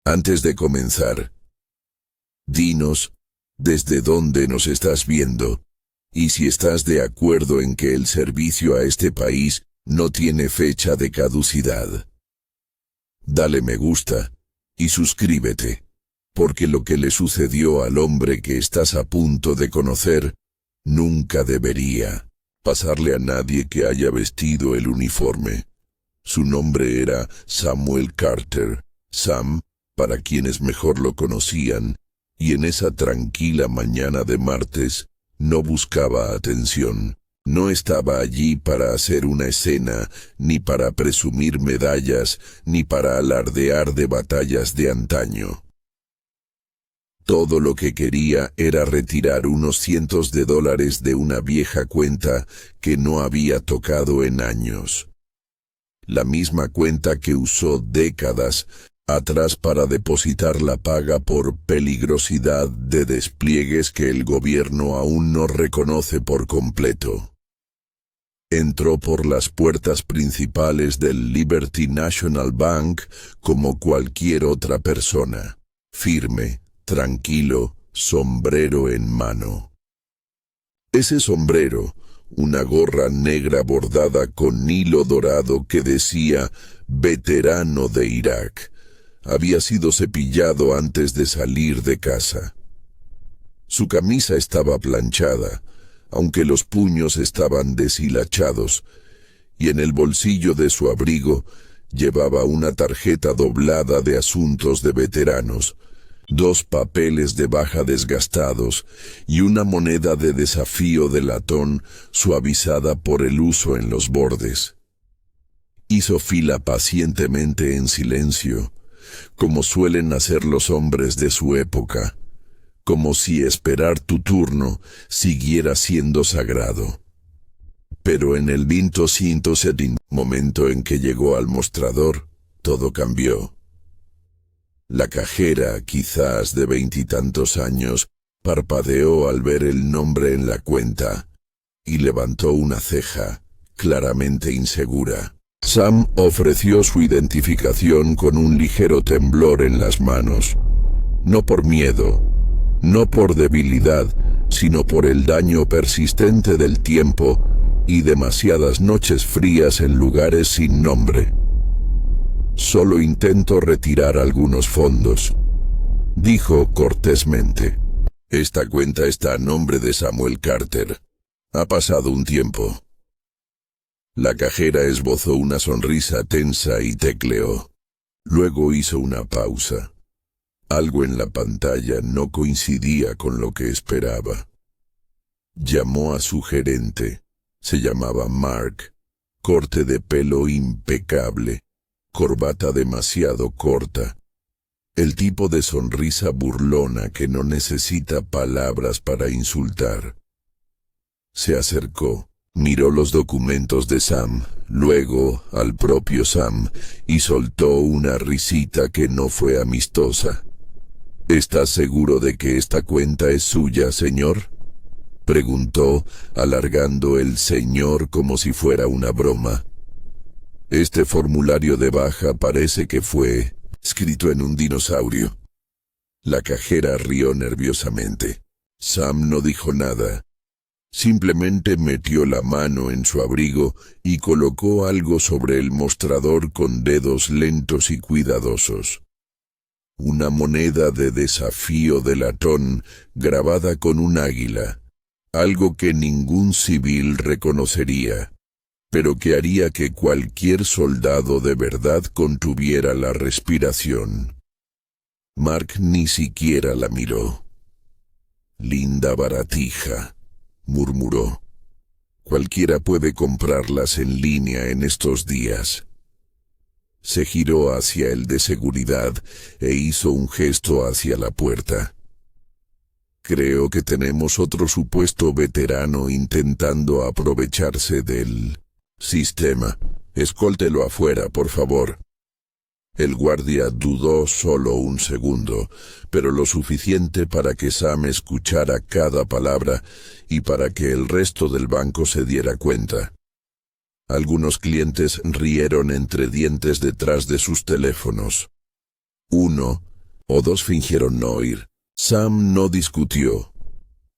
Antes de comenzar, dinos desde dónde nos estás viendo y si estás de acuerdo en que el servicio a este país no tiene fecha de caducidad. Dale me gusta y suscríbete, porque lo que le sucedió al hombre que estás a punto de conocer nunca debería pasarle a nadie que haya vestido el uniforme. Su nombre era Samuel Carter, Sam, para quienes mejor lo conocían, y en esa tranquila mañana de martes no buscaba atención. No estaba allí para hacer una escena, ni para presumir medallas, ni para alardear de batallas de antaño. Todo lo que quería era retirar unos cientos de dólares de una vieja cuenta que no había tocado en años. La misma cuenta que usó décadas atrás para depositar la paga por peligrosidad de despliegues que el gobierno aún no reconoce por completo. Entró por las puertas principales del Liberty National Bank como cualquier otra persona, firme, tranquilo, sombrero en mano. Ese sombrero, una gorra negra bordada con hilo dorado que decía «Veterano de Irak», había sido cepillado antes de salir de casa. Su camisa estaba planchada, aunque los puños estaban deshilachados, y en el bolsillo de su abrigo llevaba una tarjeta doblada de asuntos de veteranos, 2 papeles de baja desgastados y una moneda de desafío de latón suavizada por el uso en los bordes. Hizo fila pacientemente en silencio, como suelen hacer los hombres de su época, como si esperar tu turno siguiera siendo sagrado. Pero en el 27º momento en que llegó al mostrador, todo cambió. La cajera, quizás de 20 y tantos años, parpadeó al ver el nombre en la cuenta y levantó una ceja, claramente insegura. Sam ofreció su identificación con un ligero temblor en las manos. No por miedo, no por debilidad, sino por el daño persistente del tiempo y demasiadas noches frías en lugares sin nombre. «Solo intento retirar algunos fondos», dijo cortésmente. «Esta cuenta está a nombre de Samuel Carter. Ha pasado un tiempo». La cajera esbozó una sonrisa tensa y tecleó. Luego hizo una pausa. Algo en la pantalla no coincidía con lo que esperaba. Llamó a su gerente. Se llamaba Mark. Corte de pelo impecable. Corbata demasiado corta. El tipo de sonrisa burlona que no necesita palabras para insultar. Se acercó. Miró los documentos de Sam, luego al propio Sam, y soltó una risita que no fue amistosa. «¿Estás seguro de que esta cuenta es suya, señor?», preguntó, alargando el señor como si fuera una broma. «Este formulario de baja parece que fue escrito en un dinosaurio». La cajera rió nerviosamente. Sam no dijo nada. Simplemente metió la mano en su abrigo y colocó algo sobre el mostrador con dedos lentos y cuidadosos. Una moneda de desafío de latón grabada con un águila, algo que ningún civil reconocería, pero que haría que cualquier soldado de verdad contuviera la respiración. Mark ni siquiera la miró. «Linda baratija», murmuró. «Cualquiera puede comprarlas en línea en estos días». Se giró hacia el de seguridad e hizo un gesto hacia la puerta. «Creo que tenemos otro supuesto veterano intentando aprovecharse del sistema. Escóltelo afuera, por favor». El guardia dudó solo un segundo, pero lo suficiente para que Sam escuchara cada palabra y para que el resto del banco se diera cuenta. Algunos clientes rieron entre dientes detrás de sus teléfonos. Uno, o dos fingieron no oír. Sam no discutió.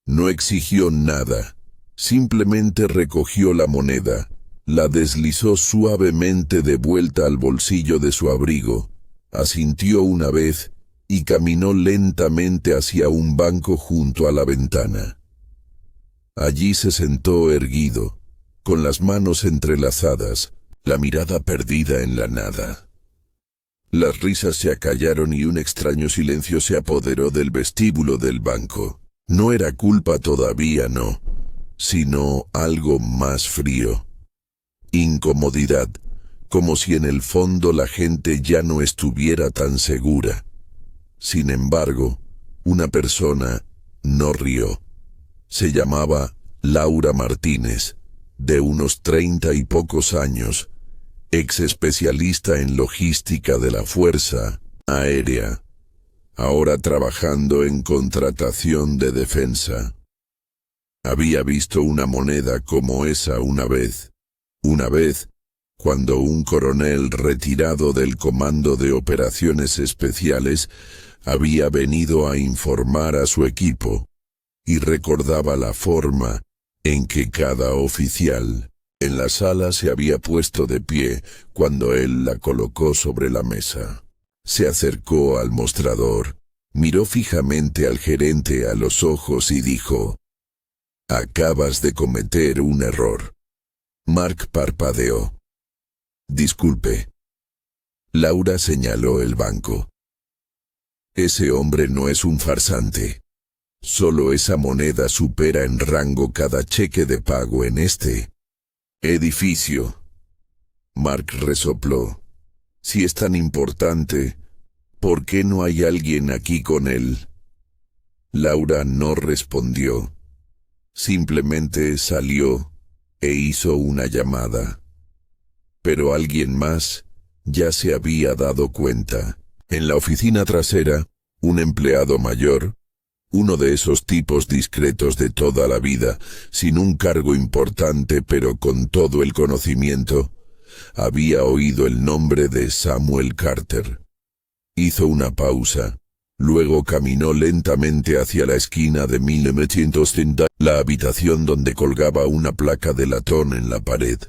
No exigió nada. Simplemente recogió la moneda, la deslizó suavemente de vuelta al bolsillo de su abrigo, asintió una vez y caminó lentamente hacia un banco junto a la ventana. Allí se sentó erguido, con las manos entrelazadas, la mirada perdida en la nada. Las risas se acallaron y un extraño silencio se apoderó del vestíbulo del banco. No era culpa todavía, no, sino algo más frío. Incomodidad, como si en el fondo la gente ya no estuviera tan segura. Sin embargo, una persona no rió. Se llamaba Laura Martínez, de unos 30 y pocos años, ex especialista en logística de la Fuerza Aérea, ahora trabajando en contratación de defensa. Había visto una moneda como esa una vez, cuando un coronel retirado del Comando de Operaciones Especiales había venido a informar a su equipo, y recordaba la forma en que cada oficial en la sala se había puesto de pie cuando él la colocó sobre la mesa. Se acercó al mostrador, miró fijamente al gerente a los ojos y dijo: «Acabas de cometer un error». Mark parpadeó. «Disculpe». Laura señaló el banco. «Ese hombre no es un farsante. Solo esa moneda supera en rango cada cheque de pago en este edificio». Mark resopló. «Si es tan importante, ¿por qué no hay alguien aquí con él?» Laura no respondió. Simplemente salió e hizo una llamada. Pero alguien más ya se había dado cuenta. En la oficina trasera, un empleado mayor, uno de esos tipos discretos de toda la vida, sin un cargo importante pero con todo el conocimiento, había oído el nombre de Samuel Carter. Hizo una pausa, luego caminó lentamente hacia la esquina de 1930, la habitación donde colgaba una placa de latón en la pared.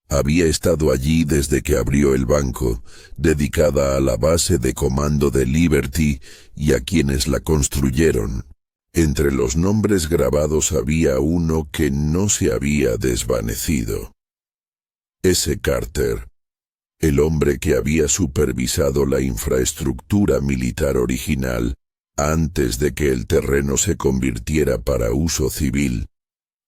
Había estado allí desde que abrió el banco, dedicada a la base de comando de Liberty y a quienes la construyeron. Entre los nombres grabados había uno que no se había desvanecido. Ese Carter, el hombre que había supervisado la infraestructura militar original antes de que el terreno se convirtiera para uso civil,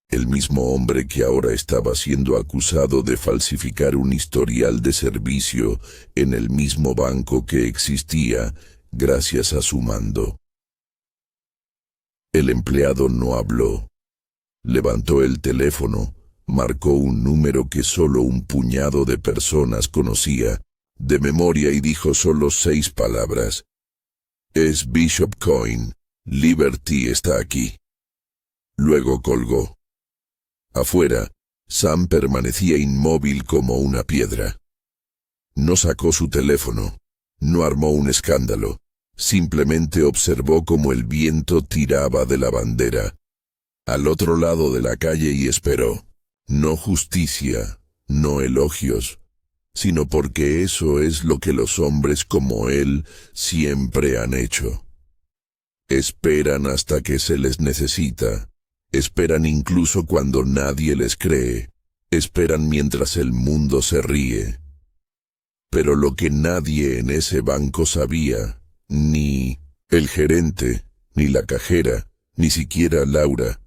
el mismo hombre que ahora estaba siendo acusado de falsificar un historial de servicio en el mismo banco que existía gracias a su mando. El empleado no habló. Levantó el teléfono, marcó un número que solo un puñado de personas conocía de memoria y dijo solo 6 palabras. «Es Bishop Coyne. Liberty está aquí». Luego colgó. Afuera, Sam permanecía inmóvil como una piedra. No sacó su teléfono, no armó un escándalo, simplemente observó cómo el viento tiraba de la bandera al otro lado de la calle y esperó. No justicia, no elogios, sino porque eso es lo que los hombres como él siempre han hecho. Esperan hasta que se les necesita. Esperan incluso cuando nadie les cree. Esperan mientras el mundo se ríe. Pero lo que nadie en ese banco sabía, ni el gerente, ni la cajera, ni siquiera Laura,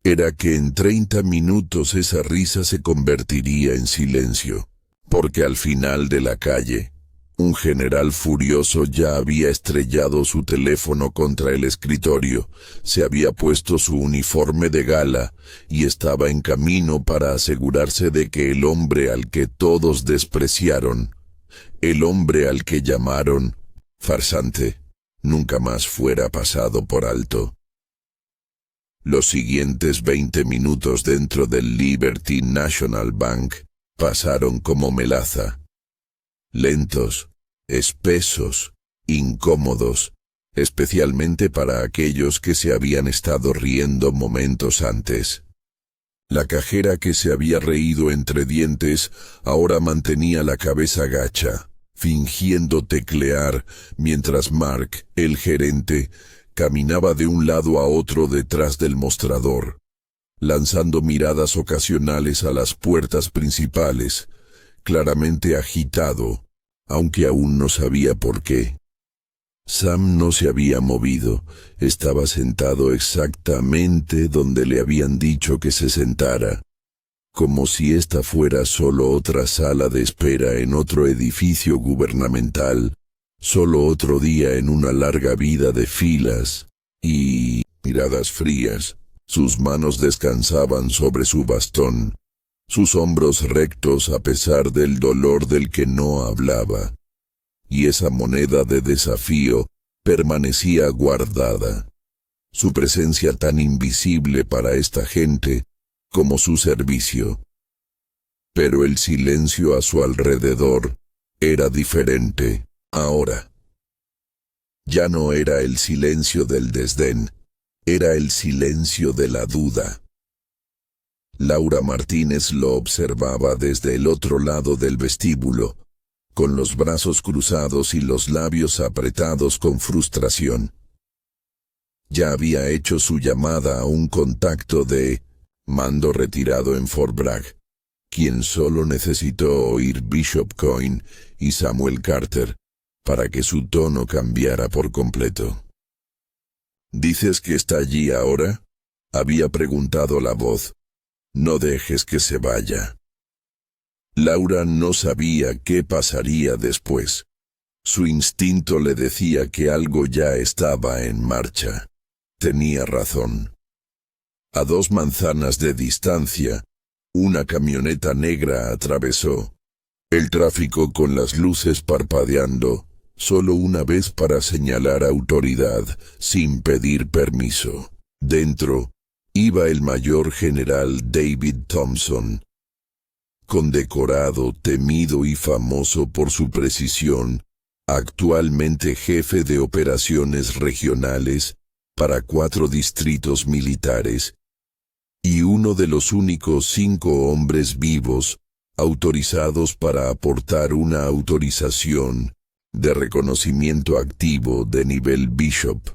era que en 30 minutos esa risa se convertiría en silencio, porque al final de la calle, un general furioso ya había estrellado su teléfono contra el escritorio, se había puesto su uniforme de gala y estaba en camino para asegurarse de que el hombre al que todos despreciaron, el hombre al que llamaron farsante, nunca más fuera pasado por alto. Los siguientes 20 minutos dentro del Liberty National Bank pasaron como melaza. Lentos, espesos, incómodos, especialmente para aquellos que se habían estado riendo momentos antes. La cajera, que se había reído entre dientes, ahora mantenía la cabeza gacha, fingiendo teclear, mientras Mark, el gerente, caminaba de un lado a otro detrás del mostrador, lanzando miradas ocasionales a las puertas principales, claramente agitado, aunque aún no sabía por qué. Sam no se había movido, estaba sentado exactamente donde le habían dicho que se sentara, como si esta fuera solo otra sala de espera en otro edificio gubernamental, solo otro día en una larga vida de filas y miradas frías. Sus manos descansaban sobre su bastón, sus hombros rectos a pesar del dolor del que no hablaba. Y esa moneda de desafío permanecía guardada. Su presencia tan invisible para esta gente como su servicio. Pero el silencio a su alrededor era diferente, ahora. Ya no era el silencio del desdén, era el silencio de la duda. Laura Martínez lo observaba desde el otro lado del vestíbulo, con los brazos cruzados y los labios apretados con frustración. Ya había hecho su llamada a un contacto de mando retirado en Fort Bragg, quien solo necesitó oír Bishop Coyne y Samuel Carter para que su tono cambiara por completo. ¿Dices que está allí ahora?, había preguntado la voz. No dejes que se vaya. Laura no sabía qué pasaría después. Su instinto le decía que algo ya estaba en marcha. Tenía razón. A 2 manzanas de distancia, una camioneta negra atravesó el tráfico con las luces parpadeando, solo una vez para señalar autoridad, sin pedir permiso. Dentro iba el mayor general David Thompson, condecorado, temido y famoso por su precisión, actualmente jefe de operaciones regionales para 4 distritos militares, y uno de los únicos 5 hombres vivos autorizados para aportar una autorización de reconocimiento activo de nivel Bishop.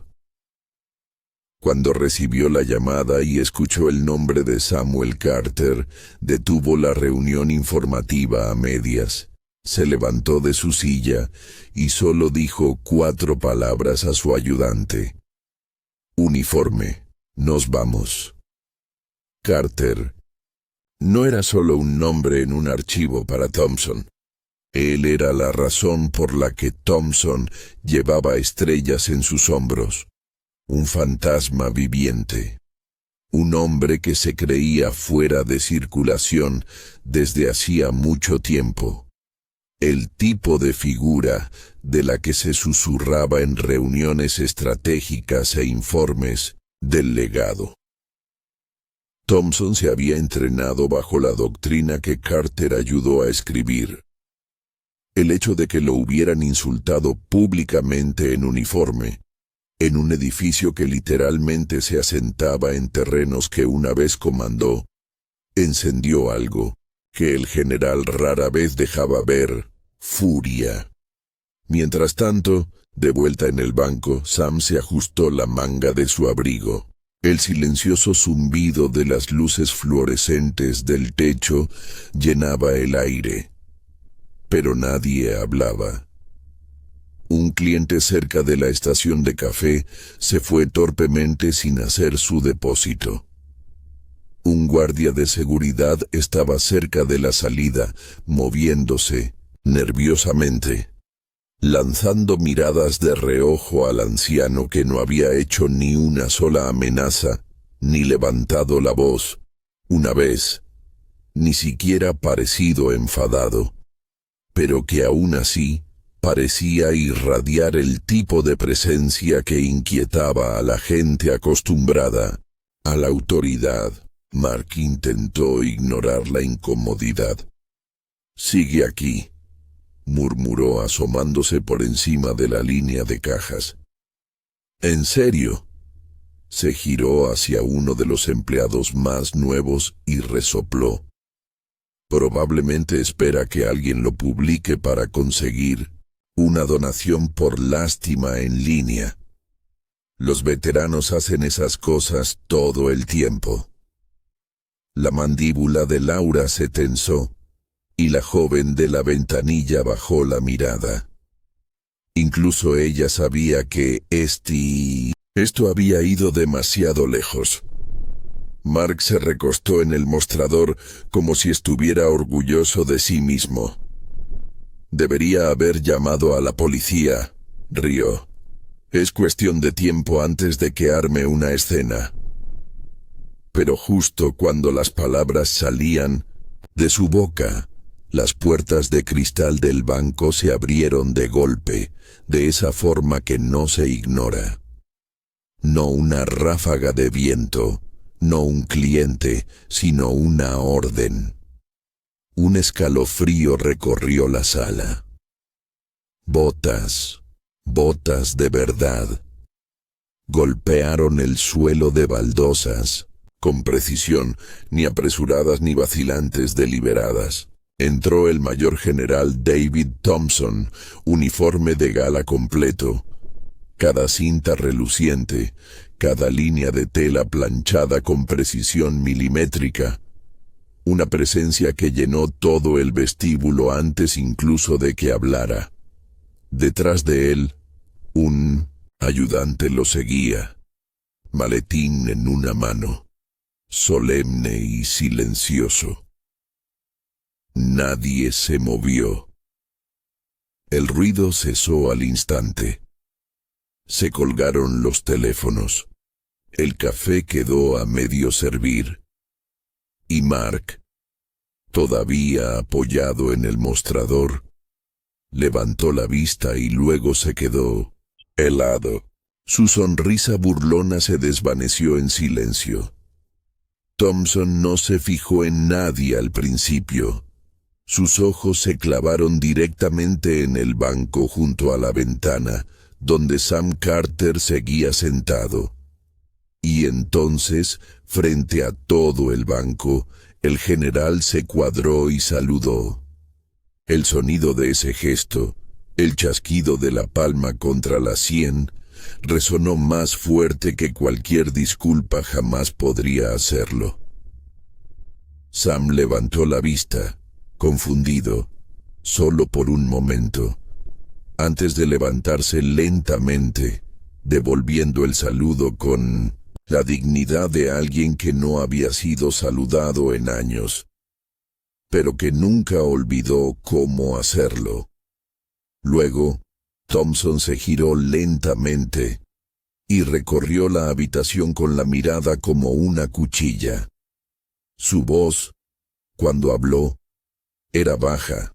Cuando recibió la llamada y escuchó el nombre de Samuel Carter, detuvo la reunión informativa a medias. Se levantó de su silla y solo dijo 4 palabras a su ayudante. Uniforme, nos vamos. Carter no era solo un nombre en un archivo para Thompson. Él era la razón por la que Thompson llevaba estrellas en sus hombros. Un fantasma viviente. Un hombre que se creía fuera de circulación desde hacía mucho tiempo. El tipo de figura de la que se susurraba en reuniones estratégicas e informes del legado. Thompson se había entrenado bajo la doctrina que Carter ayudó a escribir. El hecho de que lo hubieran insultado públicamente en uniforme, en un edificio que literalmente se asentaba en terrenos que una vez comandó, encendió algo que el general rara vez dejaba ver: furia. Mientras tanto, de vuelta en el banco, Sam se ajustó la manga de su abrigo. El silencioso zumbido de las luces fluorescentes del techo llenaba el aire, pero nadie hablaba. Un cliente cerca de la estación de café se fue torpemente sin hacer su depósito. Un guardia de seguridad estaba cerca de la salida, moviéndose nerviosamente, lanzando miradas de reojo al anciano que no había hecho ni una sola amenaza, ni levantado la voz, una vez, ni siquiera parecido enfadado, pero que aún así parecía irradiar el tipo de presencia que inquietaba a la gente acostumbrada a la autoridad. Mark intentó ignorar la incomodidad. «Sigue aquí», murmuró asomándose por encima de la línea de cajas. ¿En serio? Se giró hacia uno de los empleados más nuevos y resopló. Probablemente espera que alguien lo publique para conseguir una donación por lástima en línea. Los veteranos hacen esas cosas todo el tiempo. La mandíbula de Laura se tensó, y la joven de la ventanilla bajó la mirada. Incluso ella sabía que esto había ido demasiado lejos. Mark se recostó en el mostrador como si estuviera orgulloso de sí mismo. Debería haber llamado a la policía, rió. Es cuestión de tiempo antes de que arme una escena. Pero justo cuando las palabras salían de su boca, las puertas de cristal del banco se abrieron de golpe, de esa forma que no se ignora. No una ráfaga de viento, no un cliente, sino una orden. Un escalofrío recorrió la sala. Botas, botas de verdad. Golpearon el suelo de baldosas, con precisión, ni apresuradas ni vacilantes deliberadas. Entró el mayor general David Thompson, uniforme de gala completo. Cada cinta reluciente, cada línea de tela planchada con precisión milimétrica. Una presencia que llenó todo el vestíbulo antes incluso de que hablara. Detrás de él, un ayudante lo seguía, maletín en una mano, solemne y silencioso. Nadie se movió. El ruido cesó al instante. Se colgaron los teléfonos. El café quedó a medio servir. Y Mark, todavía apoyado en el mostrador, levantó la vista y luego se quedó helado. Su sonrisa burlona se desvaneció en silencio. Thompson no se fijó en nadie al principio. Sus ojos se clavaron directamente en el banco junto a la ventana, donde Sam Carter seguía sentado. Y entonces, frente a todo el banco, el general se cuadró y saludó. El sonido de ese gesto, el chasquido de la palma contra la sien, resonó más fuerte que cualquier disculpa jamás podría hacerlo. Sam levantó la vista, confundido, solo por un momento, antes de levantarse lentamente, devolviendo el saludo con la dignidad de alguien que no había sido saludado en años, pero que nunca olvidó cómo hacerlo. Luego, Thompson se giró lentamente y recorrió la habitación con la mirada como una cuchilla. Su voz, cuando habló, era baja,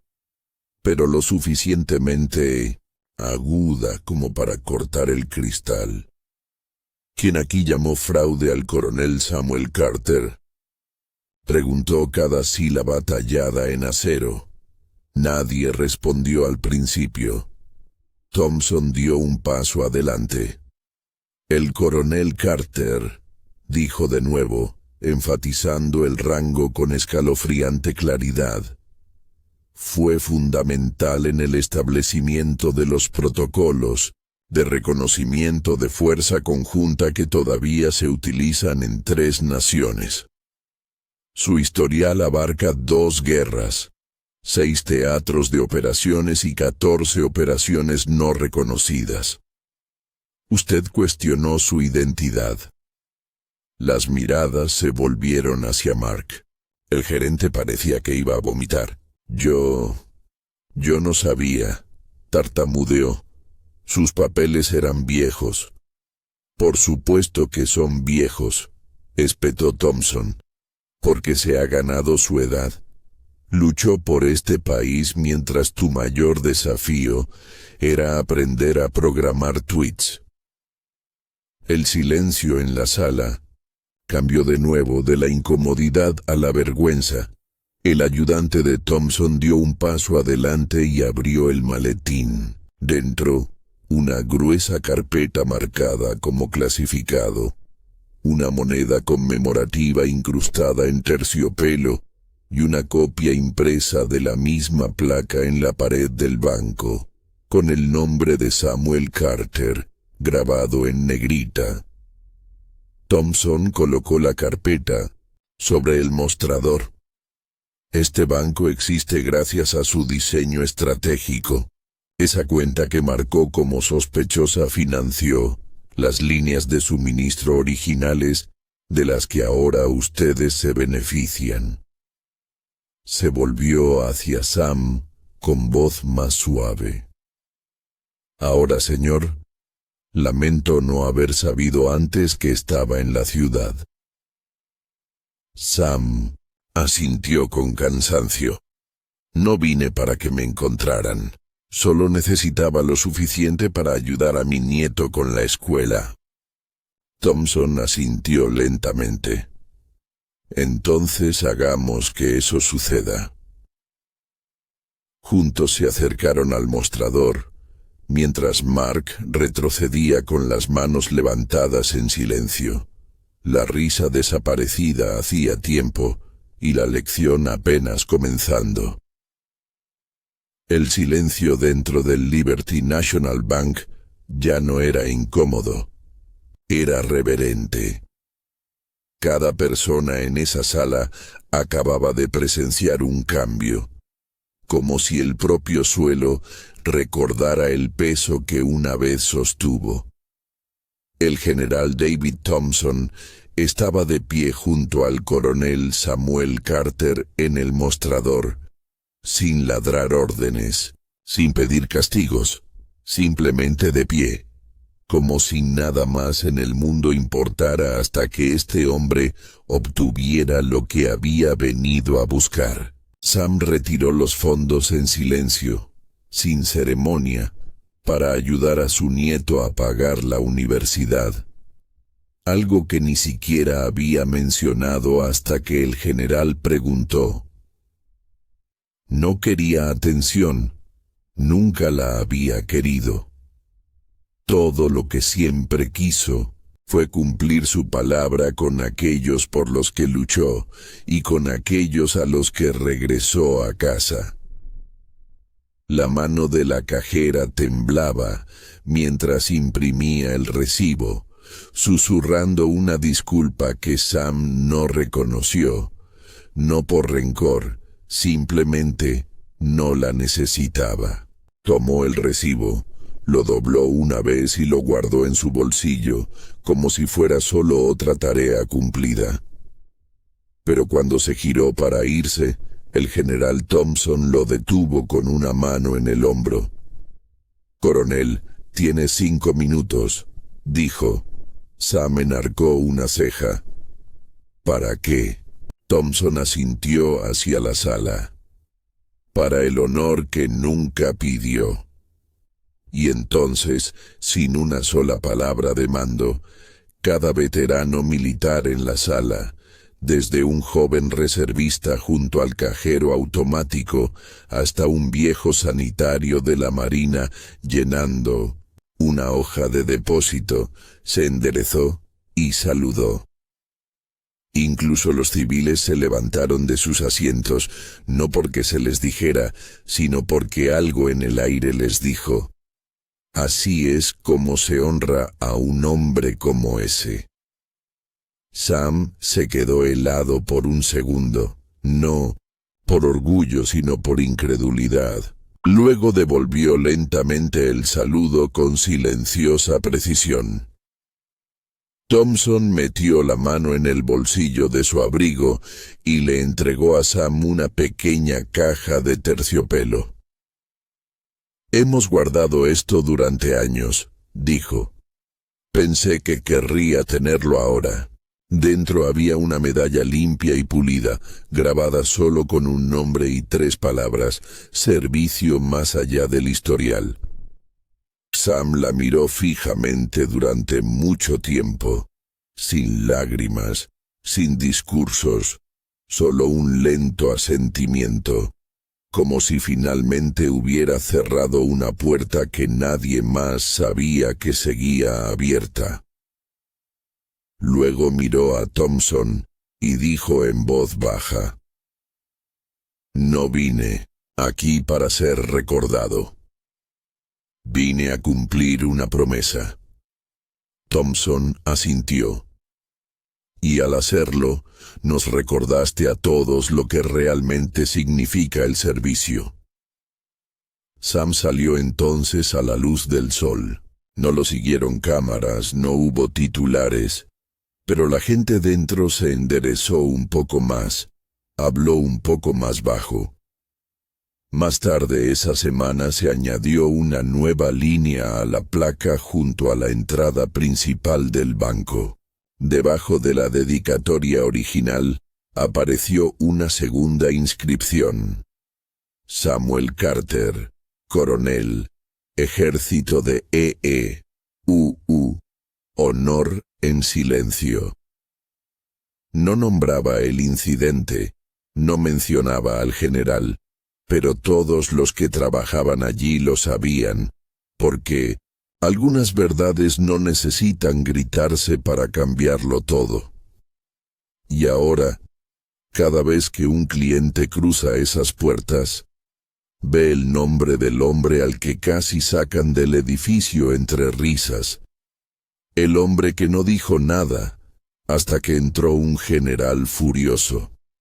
pero lo suficientemente aguda como para cortar el cristal. ¿Quién aquí llamó fraude al coronel Samuel Carter? Preguntó cada sílaba tallada en acero. Nadie respondió al principio. Thompson dio un paso adelante. El coronel Carter, dijo de nuevo, enfatizando el rango con escalofriante claridad. Fue fundamental en el establecimiento de los protocolos de reconocimiento de fuerza conjunta que todavía se utilizan en 3 naciones. Su historial abarca 2 guerras, 6 teatros de operaciones y 14 operaciones no reconocidas. Usted cuestionó su identidad. Las miradas se volvieron hacia Mark. El gerente parecía que iba a vomitar. Yo no sabía, tartamudeó. Sus papeles eran viejos. Por supuesto que son viejos, espetó Thompson, porque se ha ganado su edad. Luchó por este país mientras tu mayor desafío era aprender a programar tweets. El silencio en la sala cambió de nuevo de la incomodidad a la vergüenza, El ayudante de Thompson dio un paso adelante y abrió el maletín. Dentro, una gruesa carpeta marcada como clasificado, una moneda conmemorativa incrustada en terciopelo y una copia impresa de la misma placa en la pared del banco, con el nombre de Samuel Carter, grabado en negrita. Thompson colocó la carpeta sobre el mostrador. Este banco existe gracias a su diseño estratégico. Esa cuenta que marcó como sospechosa financió las líneas de suministro originales de las que ahora ustedes se benefician. Se volvió hacia Sam con voz más suave. Ahora, señor, lamento no haber sabido antes que estaba en la ciudad. Sam asintió con cansancio. No vine para que me encontraran. Solo necesitaba lo suficiente para ayudar a mi nieto con la escuela. Thompson asintió lentamente. Entonces hagamos que eso suceda. Juntos se acercaron al mostrador, mientras Mark retrocedía con las manos levantadas en silencio. La risa desaparecida hacía tiempo, y la lección apenas comenzando. El silencio dentro del Liberty National Bank ya no era incómodo, era reverente. Cada persona en esa sala acababa de presenciar un cambio, como si el propio suelo recordara el peso que una vez sostuvo. El general David Thompson estaba de pie junto al coronel Samuel Carter en el mostrador, sin ladrar órdenes, sin pedir castigos, simplemente de pie, como si nada más en el mundo importara hasta que este hombre obtuviera lo que había venido a buscar. Sam retiró los fondos en silencio, sin ceremonia, para ayudar a su nieto a pagar la universidad. Algo que ni siquiera había mencionado hasta que el general preguntó. No quería atención, nunca la había querido. Todo lo que siempre quiso fue cumplir su palabra con aquellos por los que luchó y con aquellos a los que regresó a casa. La mano de la cajera temblaba mientras imprimía el recibo, susurrando una disculpa que Sam no reconoció, no por rencor, simplemente no la necesitaba. Tomó el recibo, lo dobló una vez y lo guardó en su bolsillo, como si fuera solo otra tarea cumplida. Pero cuando se giró para irse, el general Thompson lo detuvo con una mano en el hombro. «Coronel, tiene 5 minutos», dijo. Sam enarcó una ceja. «¿Para qué?» Thompson asintió hacia la sala. «Para el honor que nunca pidió». Y entonces, sin una sola palabra de mando, cada veterano militar en la sala, desde un joven reservista junto al cajero automático hasta un viejo sanitario de la Marina llenando una hoja de depósito, se enderezó y saludó. Incluso los civiles se levantaron de sus asientos, no porque se les dijera, sino porque algo en el aire les dijo: «Así es como se honra a un hombre como ese». Sam se quedó helado por un segundo, no por orgullo sino por incredulidad. Luego devolvió lentamente el saludo con silenciosa precisión. Thompson metió la mano en el bolsillo de su abrigo y le entregó a Sam una pequeña caja de terciopelo. «Hemos guardado esto durante años», dijo. «Pensé que querría tenerlo ahora». Dentro había una medalla limpia y pulida, grabada solo con un nombre y 3 palabras: servicio más allá del historial. Sam la miró fijamente durante mucho tiempo, sin lágrimas, sin discursos, solo un lento asentimiento, como si finalmente hubiera cerrado una puerta que nadie más sabía que seguía abierta. Luego miró a Thompson y dijo en voz baja: «No vine aquí para ser recordado. Vine a cumplir una promesa». Thompson asintió. «Y al hacerlo, nos recordaste a todos lo que realmente significa el servicio». Sam salió entonces a la luz del sol. No lo siguieron cámaras, no hubo titulares, pero la gente dentro se enderezó un poco más, habló un poco más bajo. Más tarde esa semana se añadió una nueva línea a la placa junto a la entrada principal del banco. Debajo de la dedicatoria original apareció una segunda inscripción: Samuel Carter, coronel, ejército de EE-UU, honor en silencio. No nombraba el incidente, no mencionaba al general, pero todos los que trabajaban allí lo sabían, porque algunas verdades no necesitan gritarse para cambiarlo todo. Y ahora, cada vez que un cliente cruza esas puertas, ve el nombre del hombre al que casi sacan del edificio entre risas. El hombre que no dijo nada hasta que entró un general furioso.